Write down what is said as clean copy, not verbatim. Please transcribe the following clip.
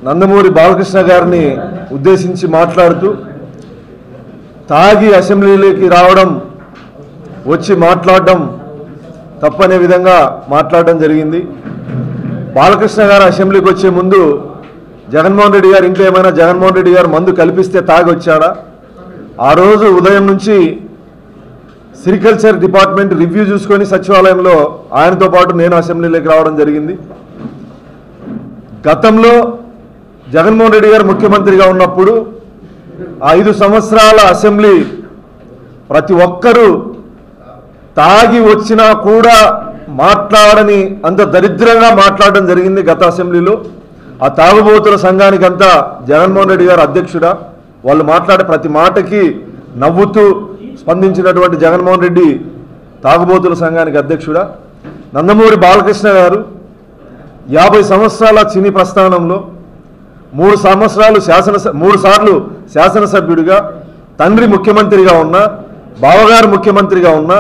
నందమూరి బాలకృష్ణ గారిని ఉద్దేశించి మాట్లాడుతూ తాగి అసెంబ్లీలోకి రావడం వచ్చి మాట్లాడడం తప్పనే విధంగా మాట్లాడడం జరిగింది. బాలకృష్ణ గారు అసెంబ్లీకి వచ్చే ముందు జగన్మోహన్ రెడ్డి గారు ఇంట్లో ఏమైనా జగన్మోహన్ రెడ్డి గారు మందు కల్పిస్తే తాగి వచ్చాడా? ఆ రోజు ఉదయం నుంచి సెరికల్చర్ డిపార్ట్మెంట్ రివ్యూ చూసుకొని సచివాలయంలో ఆయనతో పాటు నేను అసెంబ్లీలోకి రావడం జరిగింది. గతంలో జగన్మోహన్ రెడ్డి గారు ముఖ్యమంత్రిగా ఉన్నప్పుడు 5 సంవత్సరాల అసెంబ్లీ ప్రతి ఒక్కరూ తాగి వచ్చినా కూడా మాట్లాడని అంత దరిద్రంగా మాట్లాడడం జరిగింది గత అసెంబ్లీలో. ఆ తాగుబోతుల సంఘానికంతా జగన్మోహన్ రెడ్డి గారు అధ్యక్షుడా? వాళ్ళు మాట్లాడే ప్రతి మాటకి నవ్వుతూ స్పందించినటువంటి జగన్మోహన్ రెడ్డి తాగుబోతుల సంఘానికి అధ్యక్షుడా? నందమూరి బాలకృష్ణ గారు 50 సంవత్సరాల సినీ ప్రస్థానంలో 3 సార్లు శాసనసభ్యుడిగా, తండ్రి ముఖ్యమంత్రిగా ఉన్నా, బావగారు ముఖ్యమంత్రిగా ఉన్నా,